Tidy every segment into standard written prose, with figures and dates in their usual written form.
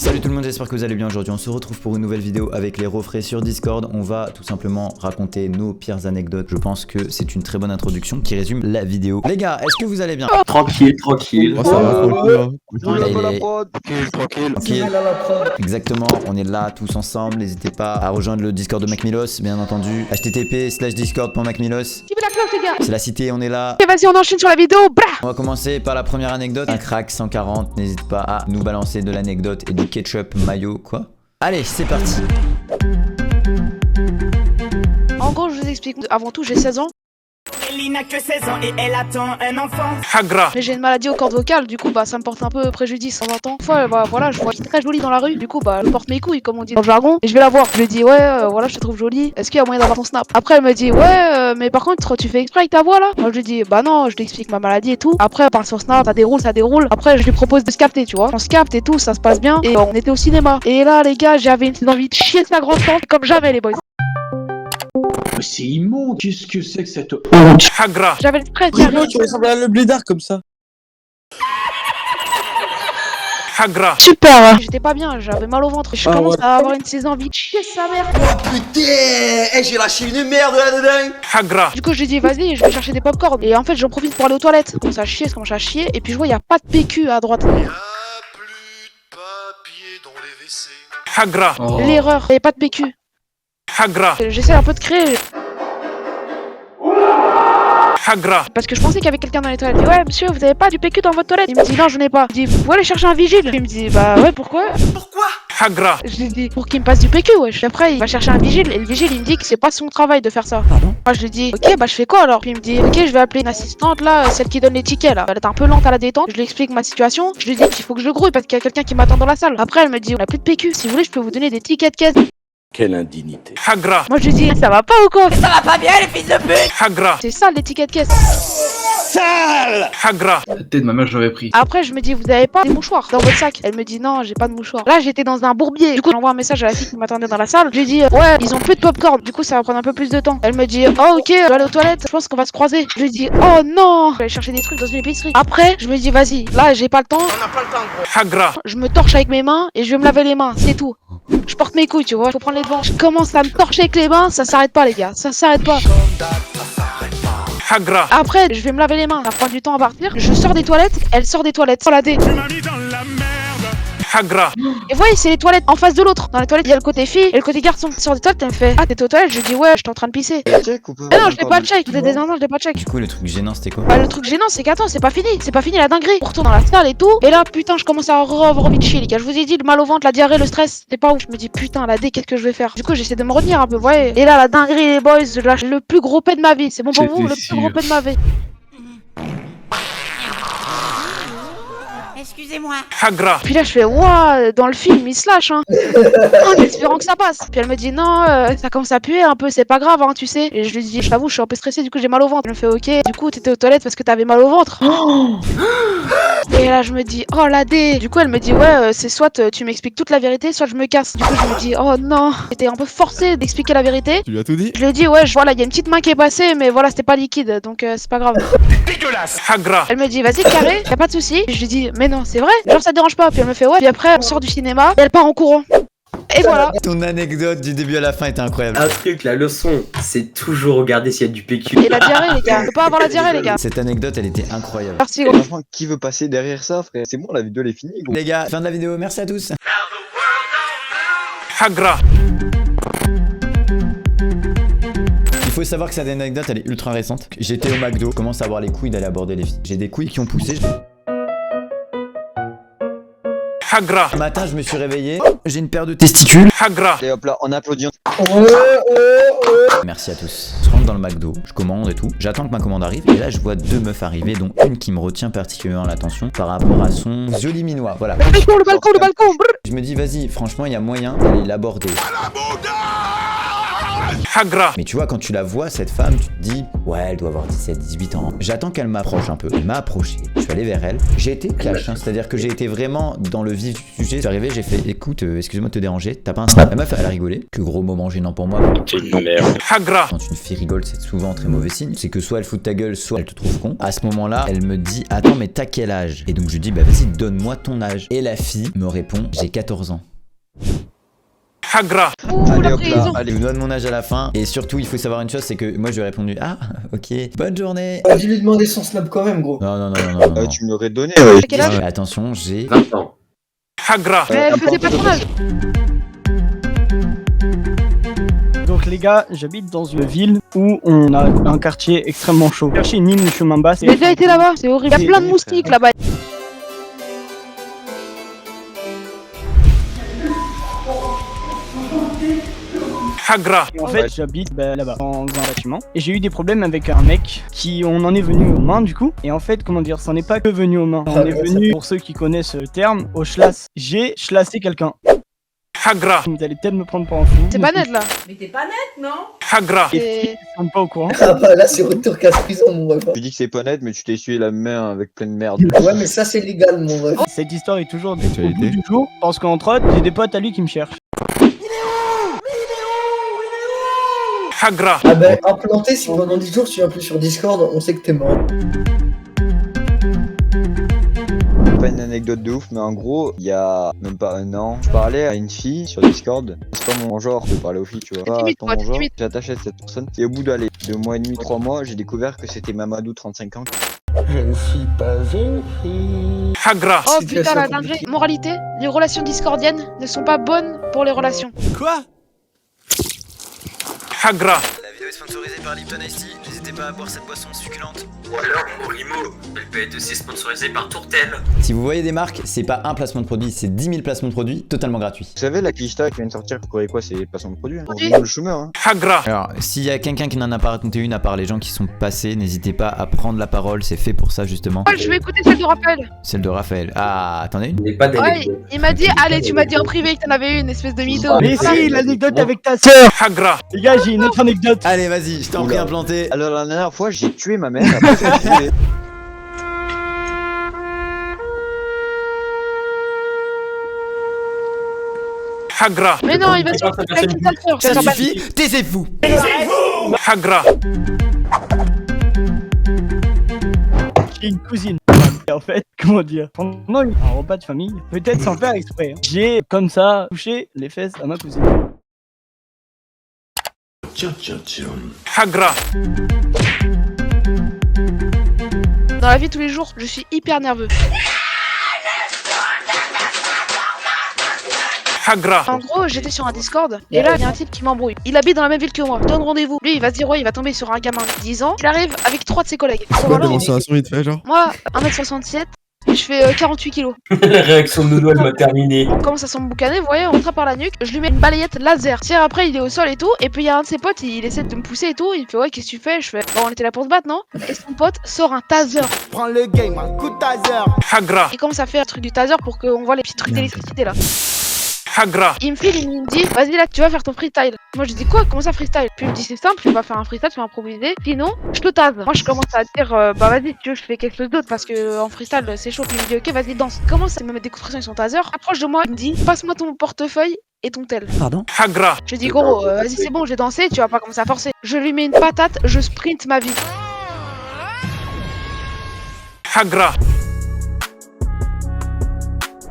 Salut tout le monde, j'espère que vous allez bien. Aujourd'hui on se retrouve pour une nouvelle vidéo avec les refraits sur Discord. On va tout simplement raconter nos pires anecdotes. Je pense que c'est une très bonne introduction qui résume la vidéo. Les gars, est-ce que vous allez bien? Tranquille, tranquille. Oh, ça va, Tranquille. Exactement, on est là tous ensemble. N'hésitez pas à rejoindre le Discord de MacMilos, bien entendu. http:/discord.macmilos. C'est la cité, on est là. Et vas-y, on enchaîne sur la vidéo. On va commencer par la première anecdote. Un crack 140, n'hésite pas à nous balancer de l'anecdote et du ketchup mayo, quoi. Allez, c'est parti. En gros, je vous explique. Avant tout, j'ai 16 ans. Elle n'a que 16 ans et elle attend un enfant. Mais j'ai une maladie aux cordes vocales, du coup, bah, ça me porte un peu préjudice en temps. Une fois, bah, voilà, je vois qu'elle est très jolie dans la rue. Du coup, bah, je porte mes couilles, comme on dit dans le jargon. Et je vais la voir. Je lui dis, ouais, voilà, je te trouve jolie. Est-ce qu'il y a moyen d'avoir ton snap? Après, elle me dit, ouais, mais par contre, tu fais exprès avec ta voix là? Moi, je lui dis, bah non, je lui explique ma maladie et tout. Après, elle parle sur snap, ça déroule. Après, je lui propose de se capter, tu vois. On se capte et tout, ça se passe bien. Et on était au cinéma. Et là, les gars, j'avais une envie de chier sa grande tante, comme jamais, les boys. C'est immonde. Qu'est-ce que c'est que cette honte? J'avais le stress. Tu ressembles à le blédard comme ça. Super. J'étais pas bien, j'avais mal au ventre. Je commence à avoir une saison envie de chier sa mère. Oh putain, j'ai lâché une merde là-dedans. Du coup, je lui dis, vas-y, je vais chercher des popcorn. Et en fait, j'en profite pour aller aux toilettes. Je commence à chier. Et puis, je vois, il y a pas de PQ à droite. Y'a plus de papier dans les WC. L'erreur, il y avait pas de PQ. J'essaie un peu de créer. Parce que je pensais qu'il y avait quelqu'un dans les toilettes. Je dis, ouais, monsieur, vous avez pas du PQ dans votre toilette? Il me dit, non, je n'ai pas. Je dis, vous pouvez aller chercher un vigile? Il me dit, bah ouais, pourquoi? Je lui dis, pour qu'il me passe du PQ, wesh. Après, il va chercher un vigile et le vigile, il me dit que c'est pas son travail de faire ça. Pardon? Moi, je lui dis, ok, bah je fais quoi alors? Puis il me dit, ok, je vais appeler une assistante là, celle qui donne les tickets là. Elle est un peu lente à la détente. Je lui explique ma situation. Je lui dis qu'il faut que je grouille parce qu'il y a quelqu'un qui m'attend dans la salle. Après, elle me dit, on a plus de PQ. Si vous voulez, je peux vous donner des tickets de caisse. Quelle indignité. Moi, je lui dis, ça va pas ou quoi? Ça va pas bien les fils de pute. C'est ça les tickets de caisse. La tête de ma mère, j'aurais pris. Après, je me dis, vous avez pas des mouchoirs dans votre sac? Elle me dit, non, j'ai pas de mouchoirs. Là, j'étais dans un bourbier. Du coup, j'envoie un message à la fille qui m'attendait dans la salle. Je lui dis, ouais, ils ont plus de popcorn. Du coup, ça va prendre un peu plus de temps. Elle me dit, oh, ok, je vais aller aux toilettes. Je pense qu'on va se croiser. Je lui dis, oh non, je vais aller chercher des trucs dans une épicerie. Après, je me dis, vas-y, là, j'ai pas le temps. On n'a pas le temps, gros. Je me torche avec mes mains et je vais me laver les mains. C'est tout. Je porte mes couilles, tu vois. Faut prendre les devants. Je commence à me torcher avec les mains. Ça s'arrête pas, les gars. Ça s'arrête pas. Après, je vais me laver les mains. Ça prend du temps à partir. Je sors des toilettes. Elle sort des toilettes. Oh la dé. Et voyez, c'est les toilettes en face de l'autre. Dans les toilettes, il y a le côté fille et le côté garçon. Elle sort des toilettes, elle me fait, ah, t'es aux toilettes? Je lui dis, ouais, j'étais en train de pisser. Check ou pas? Ah non, je l'ai pas check. Vous êtes des enfants, je l'ai pas check. Du coup, le truc gênant, c'était quoi? Bah, le truc gênant, c'est qu'attends, c'est pas fini la dinguerie. On retourne dans la salle et tout. Et là, putain, je commence à avoir envie de chier, les gars. Je vous ai dit, le mal au ventre, la diarrhée, le stress, c'était pas ouf. Je me dis, putain, la dé, qu'est-ce que je vais faire? Du coup, j'essaie de me retenir un peu, vous voyez. Et là, la dinguerie, les boys, je lâche le plus gros pet de ma vie. C'est bon pour vous, le plus gros pet de ma vie. Excusez-moi. Puis là, je fais, ouah, dans le film, il se lâche, hein. En espérant que ça passe. Puis elle me dit, non, ça commence à puer un peu, c'est pas grave, hein, tu sais. Et je lui dis, je t'avoue, je suis un peu stressée, du coup, j'ai mal au ventre. Elle me fait, ok, du coup, t'étais aux toilettes parce que t'avais mal au ventre. Et là, je me dis, oh la dé. Du coup, elle me dit, ouais, c'est soit tu m'expliques toute la vérité, soit je me casse. Du coup, je me dis, oh non. J'étais un peu forcée d'expliquer la vérité. Tu lui as tout dit? Je lui ai dit, ouais, voilà, il y a une petite main qui est passée, mais voilà, c'était pas liquide, donc c'est pas grave. Dégueulasse. Elle me dit, vas-y, carré, y'a pas de souci. Je lui dis, mais non, c'est vrai, genre ça te dérange pas. Puis elle me fait, ouais. Puis après, on sort du cinéma et elle part en courant. Et voilà. Ton anecdote du début à la fin était incroyable. Un truc, la leçon, c'est toujours regarder s'il y a du PQ. Et la diarrhée, les gars. On peut pas avoir la diarrhée, les gars. Cette anecdote, elle était incroyable. Merci, gros. Franchement, qui veut passer derrière ça, frère? C'est bon, la vidéo elle est finie, gros. Les gars, fin de la vidéo, merci à tous. Il faut savoir que cette anecdote, elle est ultra récente. J'étais au McDo, je commence à avoir les couilles d'aller aborder les filles. J'ai des couilles qui ont poussé. Un matin, je me suis réveillé. J'ai une paire de testicules. Et hop là, on applaudit. Merci à tous. Je rentre dans le McDo, je commande et tout. J'attends que ma commande arrive. Et là, je vois deux meufs arriver, dont une qui me retient particulièrement l'attention par rapport à son joli minois. Voilà. Le balcon, brrr. Je me dis, vas-y, franchement, il y a moyen d'aller l'aborder. Hagra. Mais tu vois, quand tu la vois, cette femme, tu te dis, ouais, elle doit avoir 17, 18 ans. J'attends qu'elle m'approche un peu. Elle m'a approché, je suis allé vers elle. J'ai été cash, hein, c'est-à-dire que j'ai été vraiment dans le vif du sujet. Je suis arrivé, j'ai fait, écoute, excuse-moi de te déranger, t'as pas un snap? Elle m'a fait, elle a rigolé. Que gros moment gênant pour moi. Hagra. Quand une fille rigole, c'est souvent un très mauvais signe. C'est que soit elle fout de ta gueule, soit elle te trouve con. À ce moment-là, elle me dit, attends, mais t'as quel âge? Et donc je lui dis, bah vas-y, donne-moi ton âge. Et la fille me répond, j'ai 14 ans. Hagra. Ouh, la prison. Je me donne mon âge à la fin. Et surtout, il faut savoir une chose, c'est que moi je lui ai répondu, ah, ok, bonne journée. J'ai lui demandé son snap quand même, gros. Non, non, non, non, non, non. Tu me l'aurais donné, T'as quel âge? Attention, j'ai... 20 ans. Hagra. Mais elle faisait pas ton âge. Donc les gars, j'habite dans une ville où on a un quartier extrêmement chaud. Cherchez une ligne de chemin bas. J'ai déjà été là-bas, c'est horrible. Il y a plein de moustiques là-bas. Hagra. Et en fait, j'habite là-bas, dans un bâtiment. Et j'ai eu des problèmes avec un mec on en est venu aux mains du coup. Et en fait, comment dire, ça n'est pas que venu aux mains. On est venu, pour ceux qui connaissent le terme, au schlass. J'ai schlassé quelqu'un. Hagra. Vous allez peut-être me prendre pour un fou. C'est pas net là. Mais t'es pas net, non? Hagra. Les filles ne sont pas au courant. Ah bah là, c'est retour casse-prison, mon ref. Tu dis que c'est pas net, mais tu t'es essuyé la main avec plein de merde. Ouais, mais ça, c'est légal, mon ref. Cette histoire est toujours au bout du jour. Parce qu'entre autres, j'ai des potes à lui qui me cherchent. Hagra. Ah bah, implanté, si pendant 10 jours, tu viens plus sur Discord, on sait que t'es mort. Pas une anecdote de ouf, mais en gros, il y a même pas un an, je parlais à une fille sur Discord. C'est pas mon genre de parler aux filles, tu vois. T'es Pas timide, ton quoi, t'es genre. timide. J'ai attaché à cette personne. Et au bout d'aller 2 mois et demi, 3 mois, j'ai découvert que c'était Mamadou, 35 ans. Je ne suis pas une fille. Hagra. Oh Situation putain la compliquée. dinguerie. Moralité, les relations discordiennes ne sont pas bonnes pour les relations. Quoi? Hagra. La vidéo est sponsorisée par Lipton Ice Tea. N'hésitez pas à boire cette boisson succulente. Ou alors Morimo, elle peut être aussi sponsorisée par Tourtel. Si vous voyez des marques, c'est pas un placement de produit, c'est 10 000 placements de produits totalement gratuits. Vous savez, la Kishta qui vient de sortir, vous croyez quoi? C'est pas son produit, hein. Produit. Le chômeur, hein. Hagra. Alors, s'il y a quelqu'un qui n'en a pas raconté une à part les gens qui sont passés, n'hésitez pas à prendre la parole, c'est fait pour ça justement. Ouais, je vais écouter celle de Raphaël. Celle de Raphaël. Ah, t'en as une? N'est pas Ouais, il m'a dit, allez, tu m'as dit en privé que t'en avais une, espèce de mytho. Mais Voilà. si, l'anecdote avec ta sœur. Hagra. Les gars, j'ai une autre anecdote. Allez, vas-y, je t'en prie, Oula. implanté. Alors la dernière fois, j'ai tué ma mère. Après, j'ai tué. Hagra. Mais non, il va sur avec une sale sœur. Ça C'est pas- suffit, taisez-vous. Hagra. J'ai une cousine. Et en fait, comment dire, pendant un repas de famille, peut-être sans faire exprès, hein, j'ai comme ça touché les fesses à ma cousine. Hagra. Dans la vie de tous les jours, je suis hyper nerveux. Hagra. En gros, j'étais sur un Discord et là, il y a un type qui m'embrouille. Il habite dans la même ville que moi. Je donne rendez-vous. Lui, il va se dire, ouais, il va tomber sur un gamin de 10 ans. Il arrive avec 3 de ses collègues. Voilà. vite fait, genre. Moi, 1m67, je fais 48 kilos. La réaction de Nono, elle m'a terminé. On commence à s'emboucaner, vous voyez, on rentre par la nuque. Je lui mets une balayette laser. Tire après, il est au sol et tout. Et puis il y a un de ses potes, il essaie de me pousser et tout. Il me fait, ouais, qu'est-ce que tu fais? Je fais, bon, on était là pour se battre, non? Et son pote sort un taser. Prends le game, un coup de taser. Hagra. Il commence à faire le truc du taser pour qu'on voit les petits trucs d'électricité là. Hagra. Il me file, il me dit, vas-y là, tu vas faire ton freestyle. Moi je dis quoi? Comment ça freestyle? Puis il me dit, c'est simple, tu vas faire un freestyle, tu vas improviser. Sinon, je te tase. Moi je commence à dire, bah vas-y, si tu veux, je fais quelque chose d'autre parce que en freestyle c'est chaud. Puis il me dit, ok, vas-y, danse. Il commence à me mettre des coups de pression avec son taser. Approche de moi, il me dit, passe-moi ton portefeuille et ton tel. Pardon? Hagra. Je dis, gros, vas-y, c'est bon, j'ai dansé, tu vas pas commencer à forcer. Je lui mets une patate, je sprint ma vie. Hagra.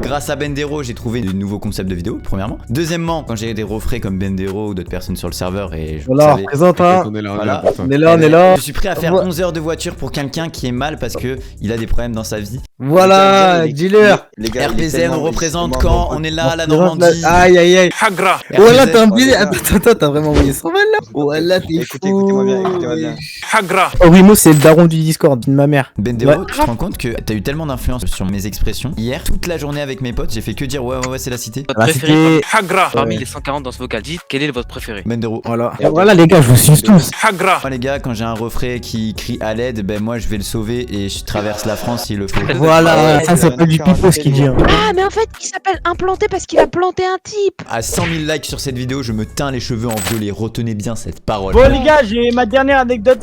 Grâce à Bendero, j'ai trouvé de nouveaux concepts de vidéo, premièrement. Deuxièmement, quand j'ai des refraits comme Bendero ou d'autres personnes sur le serveur et je Voilà, savais... présente, hein. Voilà. On est là. Je suis prêt à faire 11 heures de voiture pour quelqu'un qui est mal parce que il a des problèmes dans sa vie. Voilà, dealer. Les gars, RPZ, on représente quand on est là à la Normandie. Aïe, aïe, aïe. Hagra. Voilà, t'as RPZ, envie. Attends, t'as vraiment envoyé 100 balles là. Voilà, t'es fou. Écoutez-moi bien, écoutez-moi bien. Hagra. Orimo, c'est le daron du Discord, de ma mère. Bendero, Ouais. tu te rends compte que t'as eu tellement d'influence sur mes expressions. Hier, toute la journée avec mes potes, j'ai fait que dire ouais, c'est la cité. Votre préféré Hagra. parmi les 140 dans ce vocal, dites quel est votre préféré. Bendero. Voilà. Et voilà, les gars, je vous suis tous. Hagra. Moi les gars, quand j'ai un refrain qui crie à l'aide, ben moi je vais le sauver et je traverse la France s'il le faut. Voilà, ça s'appelle du pipeau ce qu'il dit. Ah, mais en fait, il s'appelle implanté parce qu'il a planté un type. À 100 000 likes sur cette vidéo, je me teins les cheveux en violet. Retenez bien cette parole. Bon les gars, j'ai ma dernière anecdote.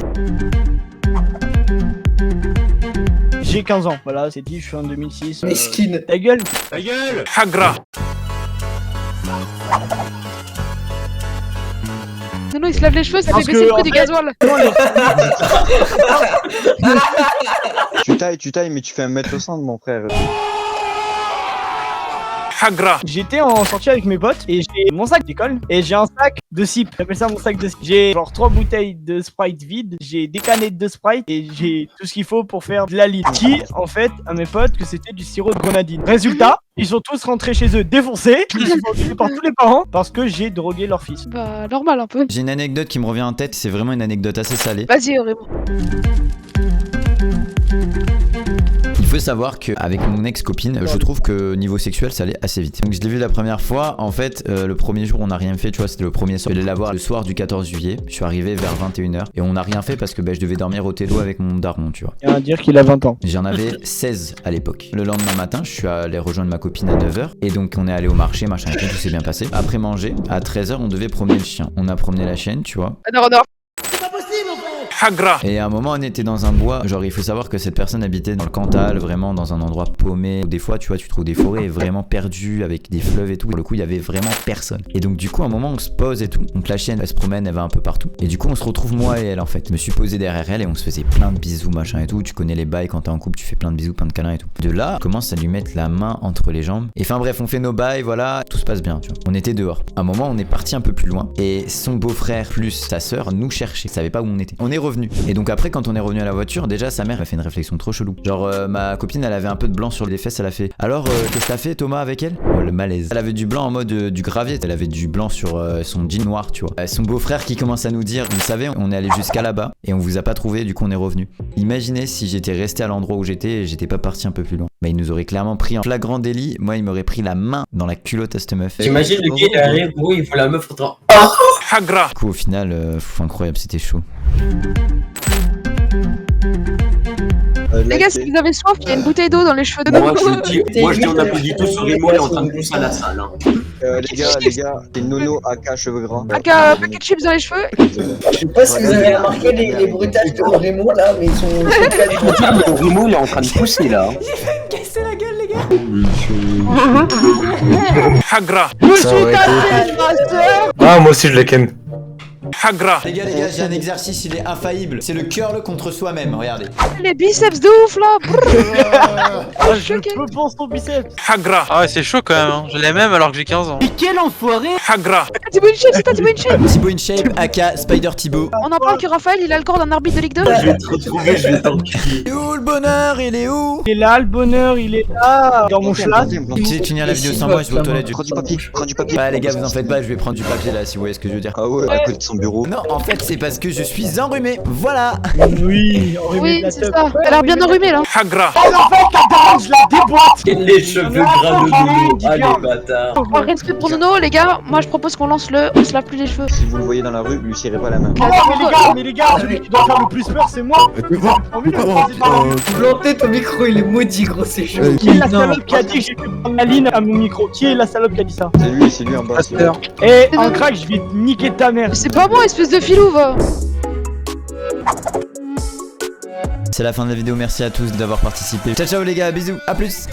J'ai 15 ans, voilà, c'est dit, je suis en 2006. Mesquine. Ta gueule. Ta gueule. Hagra. Non, il se lave les cheveux, ça Parce fait baisser le que, prix du gasoil. Tu tailles, mais tu fais 1m60, mon frère. Hagra. J'étais en sortie avec mes potes et j'ai mon sac d'école et j'ai un sac de sip. J'appelle ça mon sac de sip. J'ai genre 3 bouteilles de Sprite vides, j'ai des canettes de Sprite et j'ai tout ce qu'il faut pour faire de la litre. Qui en fait à mes potes que c'était du sirop de grenadine. Résultat, ils sont tous rentrés chez eux défoncés. Ils sont engueulés par tous les parents parce que j'ai drogué leur fils. Bah, normal un peu. J'ai une anecdote qui me revient en tête, c'est vraiment une anecdote assez salée. Vas-y, Raymond. Il faut savoir qu'avec mon ex-copine, je trouve que niveau sexuel, ça allait assez vite. Donc je l'ai vu la première fois, en fait, le premier jour, on n'a rien fait, tu vois, c'était le premier soir. Je l'ai la voir le soir du 14 juillet, je suis arrivé vers 21h et on n'a rien fait parce que je devais dormir au télo avec mon daron, tu vois. Il y a à dire qu'il a 20 ans. J'en avais 16 à l'époque. Le lendemain matin, je suis allé rejoindre ma copine à 9h et donc on est allé au marché, machin et tout s'est bien passé. Après manger, à 13h, on devait promener le chien. On a promené la chienne, tu vois. Honor. Hagra. Et à un moment, on était dans un bois. Genre, il faut savoir que cette personne habitait dans le Cantal, vraiment dans un endroit paumé. Des fois, tu vois, tu trouves des forêts vraiment perdues avec des fleuves et tout. Pour le coup, il y avait vraiment personne. Et donc, du coup, à un moment, on se pose et tout. Donc, la chienne, elle se promène, elle va un peu partout. Et du coup, on se retrouve, moi et elle, en fait. Je me suis posé derrière elle et on se faisait plein de bisous, machin et tout. Tu connais les bails quand t'es en couple, tu fais plein de bisous, plein de câlins et tout. De là, on commence à lui mettre la main entre les jambes. Et enfin, bref, on fait nos bails, voilà. Tout se passe bien, tu vois. On était dehors. À un moment, on est parti un peu plus loin. Et son beau-frère plus sa sœur nous cherchaient. Ils savaient pas où on était. On est revenu. Et donc, après, quand on est revenu à la voiture, déjà sa mère a fait une réflexion trop chelou. Genre ma copine elle avait un peu de blanc sur les fesses, elle a fait alors qu'est-ce que t'as fait Thomas avec elle? Oh le malaise. Elle avait du blanc en mode du gravier, elle avait du blanc sur son jean noir tu vois. Son beau-frère qui commence à nous dire vous savez on est allé jusqu'à là-bas et on vous a pas trouvé du coup on est revenu. Imaginez si j'étais resté à l'endroit où j'étais et j'étais pas parti un peu plus loin. Bah il nous aurait clairement pris en flagrant délit, moi il m'aurait pris la main dans la culotte à cette meuf. J'imagine le gars il arrive, gros, il faut la meuf contre. Hagra. Du coup au final incroyable, c'était chaud. Les gars, si vous avez soif, il y a une bouteille d'eau dans les cheveux de Moi je dis on applaudit tous sur Rimo, il est en train de pousser à la salle. Les gars, c'est Nono AK cheveux gras. un paquet de chips dans les cheveux. Je sais pas si vous avez remarqué les bruitages de Raymond là, mais ils sont Rimo il est en train de pousser là. Cassez la gueule, les gars. Hagra. Je suis cassé, ma soeur. Ah, moi aussi je les ken. Hagra. Les gars, j'ai un exercice, il est infaillible. C'est le curl contre soi-même, regardez. Les biceps de ouf là. Ah, je peux penser ton biceps. Hagra. Ah ouais, c'est chaud quand même, hein. Je l'ai même alors que j'ai 15 ans. Mais quel enfoiré. Hagra. Thibaut InShape, c'est pas Thibaut InShape. Thibaut InShape, aka Spider Thibaut. On en parle que Raphaël, il a le corps d'un arbitre de Ligue 2. Je vais te retrouver, je vais t'enculer. Il est où le bonheur? Il est où? Il est là, le bonheur, il est là. Dans mon chlasse. Tu sais, tu viens la vidéo sans moi, je vais aux toilettes. Prends du papier. Ouais, les gars, vous en faites pas, je vais prendre du papier là, si vous voyez ce que je veux dire. Ah ouais, à côté de son bureau. Non, en fait, c'est parce que je suis enrhumé. Voilà. Oui, Oui, c'est ça. T'as l'air bien enrhumé là. Hagra. Je la déboîte. Les cheveux gras de Nono. Allez bâtard. Par respect pour Nono, les gars, moi je propose qu'on lance le on se lave plus les cheveux. Si vous le voyez dans la rue, lui tirez pas la main. Mais les gars, celui qui doit faire le plus peur, c'est moi. Envie de le croiser dans la rue. planté ton micro, il est maudit gros, c'est chaud. Qui est la salope qui a dit que j'ai fait prendre la ligne à mon micro? Qui est la salope qui a dit ça? C'est lui en bas. Eh, un crack, je vais te niquer ta mère. C'est pas bon, espèce de filou, va. C'est la fin de la vidéo, merci à tous d'avoir participé. Ciao ciao les gars, bisous, à plus.